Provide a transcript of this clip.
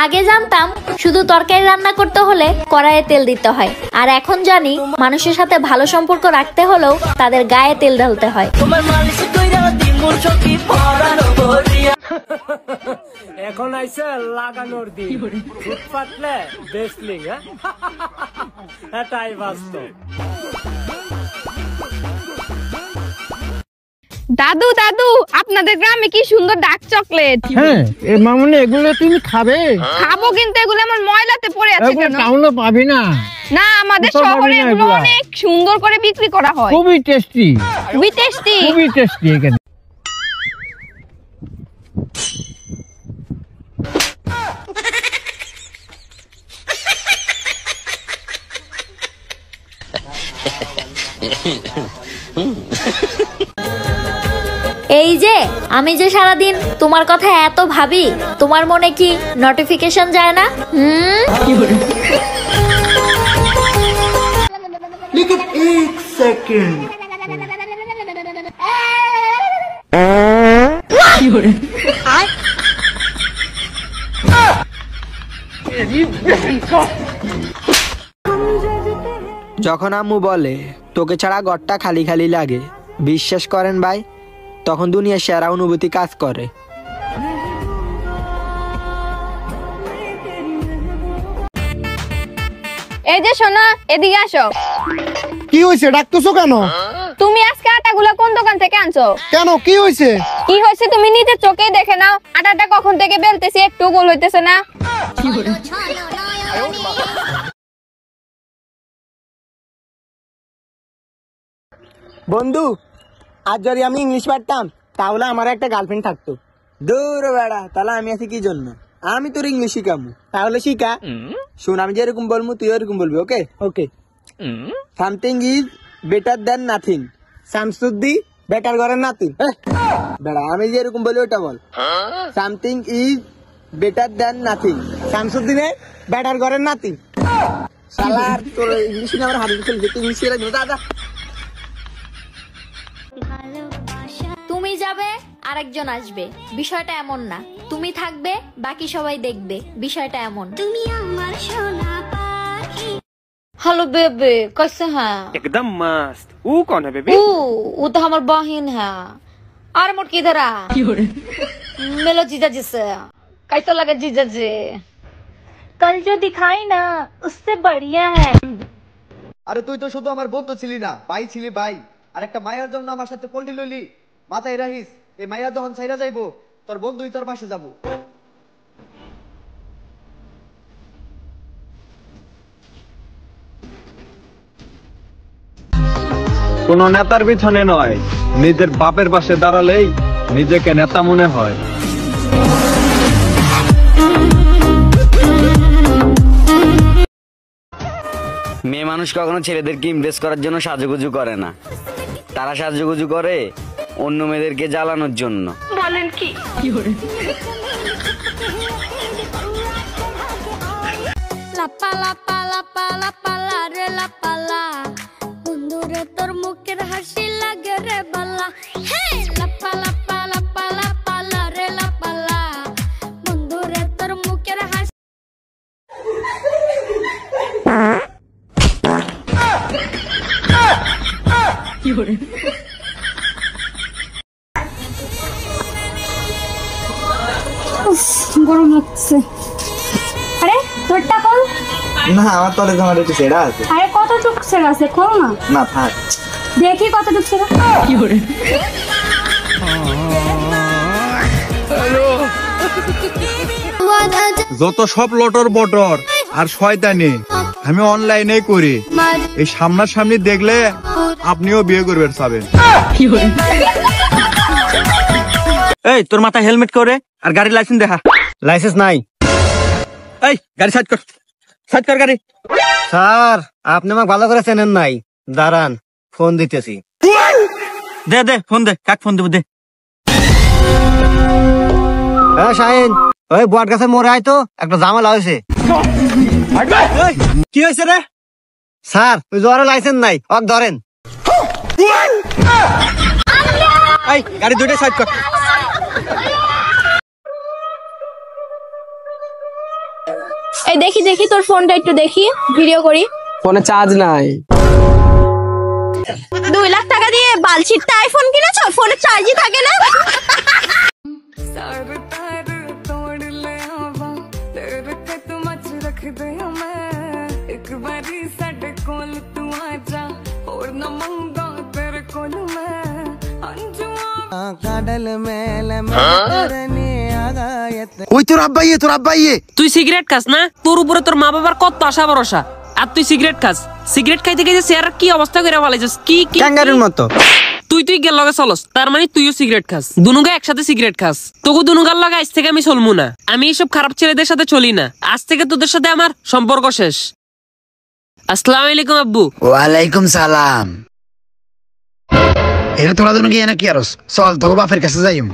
আগে জানতাম শুধু তরকারি রান্না করতে হলে কড়াইয়ে তেল দিতে হয়, আর এখন জানি মানুষের সাথে ভালো সম্পর্ক রাখতে হলেও তাদের গায়ে তেল ঢালতে হয়। এখন আইছে লাগানোর দিন, ফুটপাতলে বেসলিং, এটাই বাস্তব। দাদু দাদু, আপনাদের গ্রামে কি সুন্দর ডার্ক চকলেট। হ্যাঁ মামুনি, এগুলো তুমি খাবে? খাবো, কিন্তু এগুলো আমার ময়লাতে পড়ে আছে কেন? টাউনে পাবি না। না, আমাদের শহরে এগুলো অনেক সুন্দর করে বিক্রি করা হয়। খুবই টেস্টি, খুবই টেস্টি, খুবই টেস্টি। এখানে এই যে আমি যে সারাদিন তোমার কথা এত ভাবি, তোমার মনে কি নোটিফিকেশন যায় না? लेकिन एक सेकंड যখন আম্মু বলে তোকে ছাড়া ঘরটা খালি খালি লাগে, বিশ্বাস করেন ভাই, তখন দুনিয়ার সেরা অনুভূতি কাজ করে। এই যে শোনো, এদিকে আসো। কি হয়েছে, ডাকতেছো কেন? তুমি আজকে আটাগুলো কোন দোকান থেকে আনছো? কেন, কি হয়েছে? কি হয়েছে তুমি নিজের চোখেই দেখে নাও। আটাটা কখন থেকে বেলতেছি, একটু গোল হইতেছে না। বন্ধু, আজ যদি আমি ইংলিশ পারতাম তাহলে আমার একটা গার্লফ্রেন্ড থাকতো। দূর বেড়া, তাহলে আমি আছি কি জন্য? আমি তোর ইংলিশ শিখামু, তাহলে শিখা। শোন, আমি যেরকম বলবো তুই এরকম বলবি। Okay okay. Something is better than nothing. শামসুদ্দি বেটার ঘরের নাতি। বেড়া, আমি যেরকম বলি ওটা বল। Something is better than nothing. শামসুদ্দিনে বেটার ঘরের নাতি। শালার তোর ইংলিশ নিয়ে আমার হারিয়ে চলছে, তুই ইংলিশ শিখে দাদা। তুমি যাবে আরেকজন আসবে, বিষয়টা এমন না। তুমি থাকবে, বাকি সবাই দেখবে, বিষয়টা এমন। তুমি আমার সোনা পাখি। हेलो बेबे, कैसे हैं? एकदम मस्त। वो कौन है बेबी? वो तो हमारी बहन है। अरे मोट किधर आ? मिलो जीजा जी से। कैसा लगा जीजा जी? कल जो दिखाई ना उससे बढ़िया है। আরে তুই তো শুধু আমার বন্ধু ছিলি না, ভাই ছিলি ভাই। আর একটা মায়ের জন্য আমার সাথে পল্টি লইলি, মাথায় রাখিস। এই মাইয়া যখন ছাইরা যাইবো, তোর বন্ধুই তোর পাশে যাবো। কোন নেতার পিছনে নয়, নিজের বাপের পাশে দাঁড়ালেই নিজেকে নেতা মনে হয়। মেয়ে মানুষ কখনো ছেলেদেরকে ইমপ্রেস করার জন্য সাজুগুজু করে না, তারা সাজুগুজু করে অন্য মেয়েদেরকে জ্বালানোর জন্য। বলেন কি? লাপা লাপা লাপা লাপা রে লাপা লা, বন্ধুরে তোর মুখের হাসি লাগে রে বালা। হে লাপা লাপা লাপা লাপা রে লাপা লা, বন্ধুরে তোর মুখের হাসি। গরম লাগছে। আরে তোরটা খোল। না, আমার তলে আমার একটু ছেঁড়া আছে। আরে কতটুকু ছেঁড়া আছে, খোল না। না থাক, দেখি কতটুকু ছেঁড়া। যত সব লটর বটর আর শয়তানি আমি অনলাইনে করি, এই সামনাসামনি দেখলে আপনিও বিয়ে করবেন সাবেন। এই তোর মাথায় হেলমেট করে আর গাড়ির লাইসেন্স দেখা। লাইসেন্স নাই। এই গাড়ি সাইড কর, সাইড কর গাড়ি। স্যার, আপনি আমাকে ভালো করে চেনেন নাই, দাঁড়ান ফোন দিতেছি। দে দে ফোন দে, কাক ফোন দেব দে। হ্যাঁ শাহিন, ওই বট গাছে মোড়ে আয় তো, একটা ঝামেলা হয়েছে। কি হয়েছে রে? স্যার, ওই জ্বরের লাইসেন্স নাই, ওকে ধরেন। এই গাড়ি দুইটা সাইড কর। এই দেখি দেখি তোর ফোনটা একটু দেখি, ভিডিও করি। ফোনে চার্জ নাই। 2 লাখ টাকা দিয়ে বালছিটটা আইফোন কিনেছো, ফোনে চার্জই থাকে না। ওই তোর আব্বাইয়ে তুই সিগারেট খাস না? তোর উপরে তোর মা বাবার কত আশা ভরসা, আর তুই সিগারেট খাস। সিগারেট খাইতে খাইতে চেহারা কি অবস্থা করে ফেলাইছিস, কি কি ক্যাঙ্গারুর মতো। তুই গেল লগে চলস, তার মানে তুইও সিগারেট খাস। দুনুগা একসাথে সিগারেট খাস। তোকে দুনুগার লগে আজ থেকে আমি চলমু না। আমি এইসব খারাপ ছেলেদের সাথে চলি না। আজ থেকে তোদের সাথে আমার সম্পর্ক শেষ। আসসালামু আলাইকুম আব্বু। ওয়ালাইকুম সালাম। এরা তোরা দুনো কি কি আরস? চল তোর বাপের কাছে যাইম।